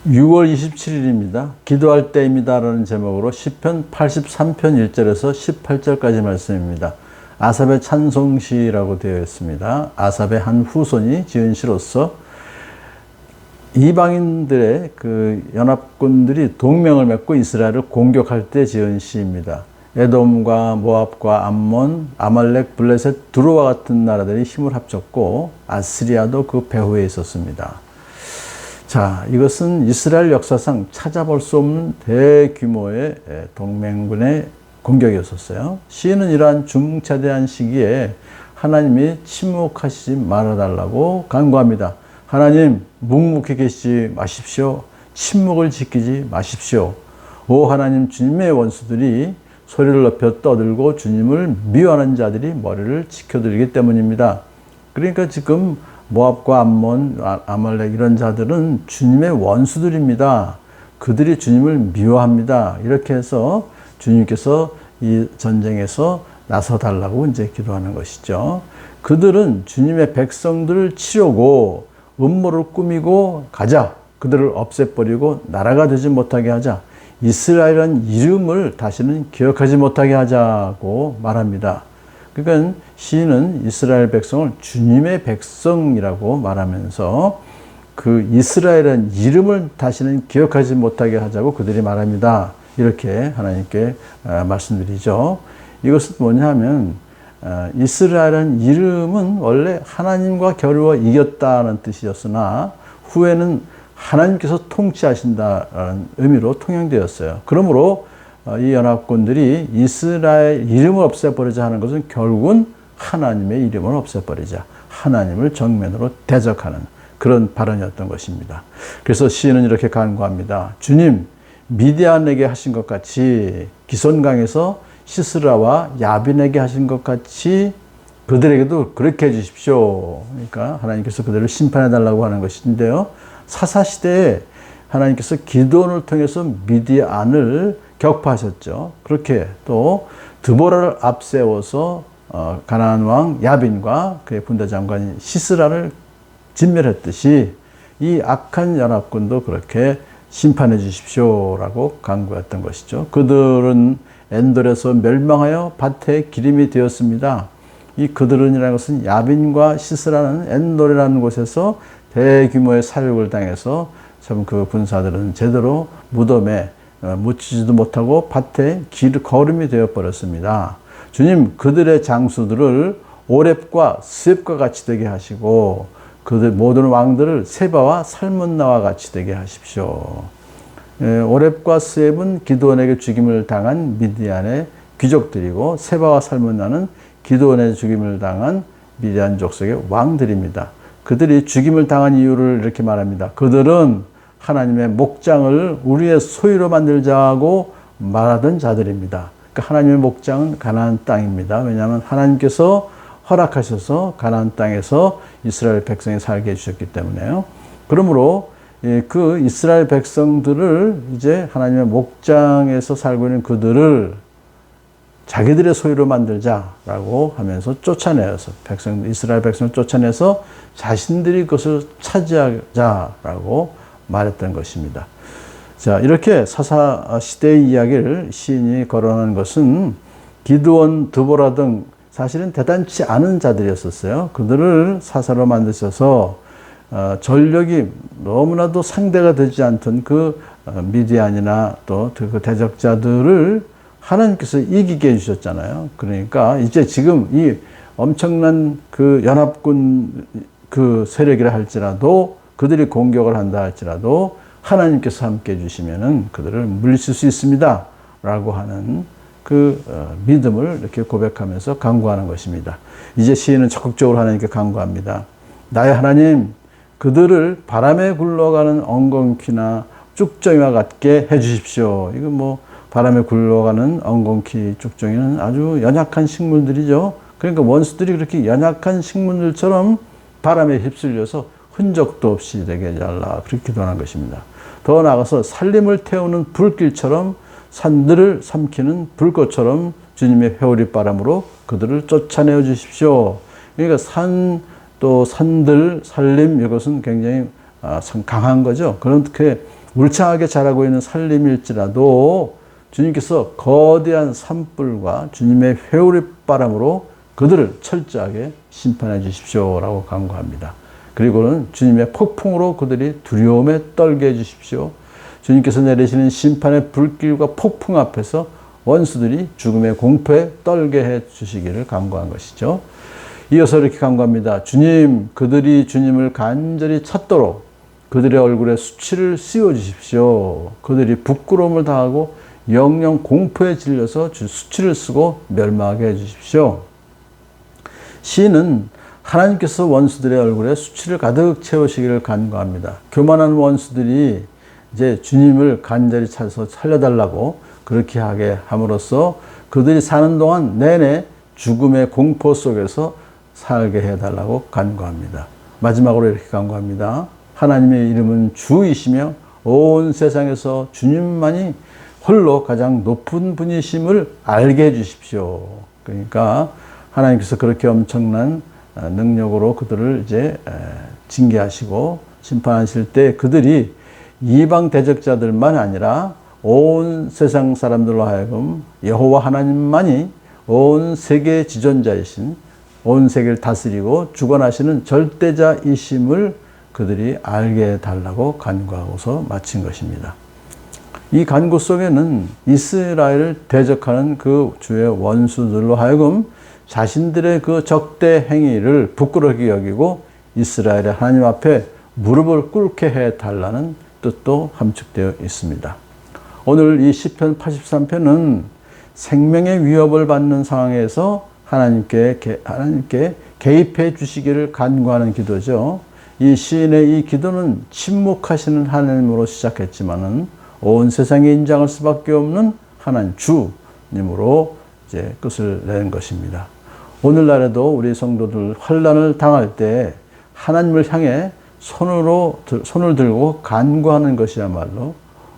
6월 27일입니다. 기도할 때입니다라는 제목으로 시편 83편 1절에서 18절까지 말씀입니다. 아삽의 찬송시라고 되어 있습니다. 아삽의 한 후손이 지은 시로서 이방인들의 그 연합군들이 동맹을 맺고 이스라엘을 공격할 때 지은 시입니다. 에돔과 모압과 암몬, 아말렉, 블레셋, 두로와 같은 나라들이 힘을 합쳤고 아스리아도 그 배후에 있었습니다. 자, 이것은 이스라엘 역사상 찾아볼 수 없는 대규모의 동맹군의 공격이었었어요. 시인은 이러한 중차대한 시기에 하나님이 침묵하시지 말아달라고 간구합니다. 하나님, 묵묵히 계시지 마십시오. 침묵을 지키지 마십시오. 오 하나님, 주님의 원수들이 소리를 높여 떠들고 주님을 미워하는 자들이 머리를 치켜들기 때문입니다. 그러니까 지금 모압과 암몬, 아말렉 이런 자들은 주님의 원수들입니다. 그들이 주님을 미워합니다. 이렇게 해서 주님께서 이 전쟁에서 나서달라고 이제 기도하는 것이죠. 그들은 주님의 백성들을 치려고 음모를 꾸미고 가자. 그들을 없애버리고 나라가 되지 못하게 하자. 이스라엘이라는 이름을 다시는 기억하지 못하게 하자고 말합니다. 그러니까 시인은 이스라엘 백성을 주님의 백성이라고 말하면서 그 이스라엘이라는 이름을 다시는 기억하지 못하게 하자고 그들이 말합니다. 이렇게 하나님께 말씀드리죠. 이것은 뭐냐면 이스라엘이라는 이름은 원래 하나님과 겨루어 이겼다는 뜻이었으나 후에는 하나님께서 통치하신다는 의미로 통용되었어요. 그러므로 이 연합군들이 이스라엘 이름을 없애버리자 하는 것은 결국은 하나님의 이름을 없애버리자, 하나님을 정면으로 대적하는 그런 발언이었던 것입니다. 그래서 시인은 이렇게 간구합니다. 주님, 미디안에게 하신 것 같이 기손강에서 시스라와 야빈에게 하신 것 같이 그들에게도 그렇게 해주십시오. 그러니까 하나님께서 그들을 심판해달라고 하는 것인데요. 사사시대에 하나님께서 기드온을 통해서 미디안을 격파하셨죠. 그렇게 또 드보라를 앞세워서 가나안 왕 야빈과 그의 군대 장관인 시스라를 진멸했듯이 이 악한 연합군도 그렇게 심판해 주십시오라고 간구했던 것이죠. 그들은 엔돌에서 멸망하여 밭에 기름이 되었습니다. 이 그들은이라는 것은 야빈과 시스라는 엔돌이라는 곳에서 대규모의 사륙을 당해서 참 그 군사들은 제대로 무덤에 묻히지도 못하고 밭에 거름이 되어버렸습니다. 주님, 그들의 장수들을 오렙과 스웹과 같이 되게 하시고 그들 모든 왕들을 세바와 살문나와 같이 되게 하십시오. 오렙과 스웹은 기드온에게 죽임을 당한 미디안의 귀족들이고 세바와 살문나는 기드온의 죽임을 당한 미디안 족속의 왕들입니다. 그들이 죽임을 당한 이유를 이렇게 말합니다. 그들은 하나님의 목장을 우리의 소유로 만들자고 말하던 자들입니다. 그러니까 하나님의 목장은 가나안 땅입니다. 왜냐하면 하나님께서 허락하셔서 가나안 땅에서 이스라엘 백성이 살게 해주셨기 때문에요. 그러므로 그 이스라엘 백성들을 이제 하나님의 목장에서 살고 있는 그들을 자기들의 소유로 만들자라고 하면서 쫓아내서 이스라엘 백성을 쫓아내서 자신들이 그것을 차지하자라고 말했던 것입니다. 자, 이렇게 사사 시대의 이야기를 시인이 거론한 것은 기드온, 드보라 등 사실은 대단치 않은 자들이었었어요. 그들을 사사로 만드셔서 전력이 너무나도 상대가 되지 않던 그 미디안이나 또 그 대적자들을 하나님께서 이기게 해주셨잖아요. 그러니까 이제 지금 이 엄청난 그 연합군 그 세력이라 할지라도 그들이 공격을 한다 할지라도 하나님께서 함께 해주시면은 그들을 물리칠 수 있습니다. 라고 하는 그 믿음을 이렇게 고백하면서 간구하는 것입니다. 이제 시인은 적극적으로 하나님께 간구합니다. 나의 하나님, 그들을 바람에 굴러가는 엉겅퀴나 쭉정이와 같게 해주십시오. 이거 뭐 바람에 굴러가는 엉겅퀴, 쭉정이는 아주 연약한 식물들이죠. 그러니까 원수들이 그렇게 연약한 식물들처럼 바람에 휩쓸려서 흔적도 없이 되게 해달라. 그렇게 기도하는 것입니다. 더 나아가서 살림을 태우는 불길처럼 산들을 삼키는 불꽃처럼 주님의 회오리 바람으로 그들을 쫓아내어 주십시오. 그러니까 또 산들, 살림 이것은 굉장히 강한 거죠. 그렇게 울창하게 자라고 있는 산림일지라도 주님께서 거대한 산불과 주님의 회오리바람으로 그들을 철저하게 심판해 주십시오라고 간구합니다. 그리고는 주님의 폭풍으로 그들이 두려움에 떨게 해 주십시오. 주님께서 내리시는 심판의 불길과 폭풍 앞에서 원수들이 죽음의 공포에 떨게 해 주시기를 간구한 것이죠. 이어서 이렇게 간구합니다. 주님, 그들이 주님을 간절히 찾도록 그들의 얼굴에 수치를 씌워 주십시오. 그들이 부끄러움을 당하고 영영 공포에 질려서 수치를 쓰고 멸망하게 해 주십시오. 시인은 하나님께서 원수들의 얼굴에 수치를 가득 채우시기를 간구합니다. 교만한 원수들이 이제 주님을 간절히 찾아서 살려달라고 그렇게 하게 함으로써 그들이 사는 동안 내내 죽음의 공포 속에서 살게 해달라고 간구합니다. 마지막으로 이렇게 간구합니다. 하나님의 이름은 주이시며 온 세상에서 주님만이 홀로 가장 높은 분이심을 알게 해주십시오. 그러니까 하나님께서 그렇게 엄청난 능력으로 그들을 이제 징계하시고 심판하실 때 그들이 이방 대적자들만 아니라 온 세상 사람들로 하여금 여호와 하나님만이 온 세계의 지존자이신, 온 세계를 다스리고 주관하시는 절대자이심을 그들이 알게 해달라고 간구하고서 마친 것입니다. 이 간구 속에는 이스라엘을 대적하는 그 주의 원수들로 하여금 자신들의 그 적대 행위를 부끄럽게 여기고 이스라엘의 하나님 앞에 무릎을 꿇게 해달라는 뜻도 함축되어 있습니다. 오늘 이 시편 83편은 생명의 위협을 받는 상황에서 하나님께 개입해 주시기를 간구하는 기도죠. 이 시인의 이 기도는 침묵하시는 하나님으로 시작했지만은 온 세상에 인정할 수밖에 없는 하나님 주님으로 이제 끝을 낸 것입니다. 오늘날에도 우리 성도들 환난을 당할 때 하나님을 향해 손을 들고 간구하는 것이야말로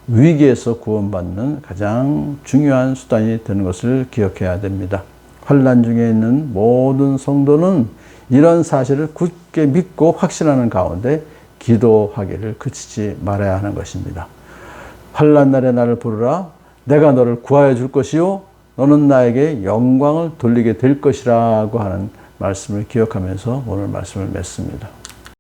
위기에서 구원받는 가장 중요한 수단이 되는 것을 기억해야 됩니다. 환난 중에 있는 모든 성도는 이런 사실을 굳게 믿고 확신하는 가운데 기도하기를 그치지 말아야 하는 것입니다. 환난 날에 나를 부르라. 내가 너를 구하여 줄 것이요 너는 나에게 영광을 돌리게 될 것이라고 하는 말씀을 기억하면서 오늘 말씀을 맺습니다.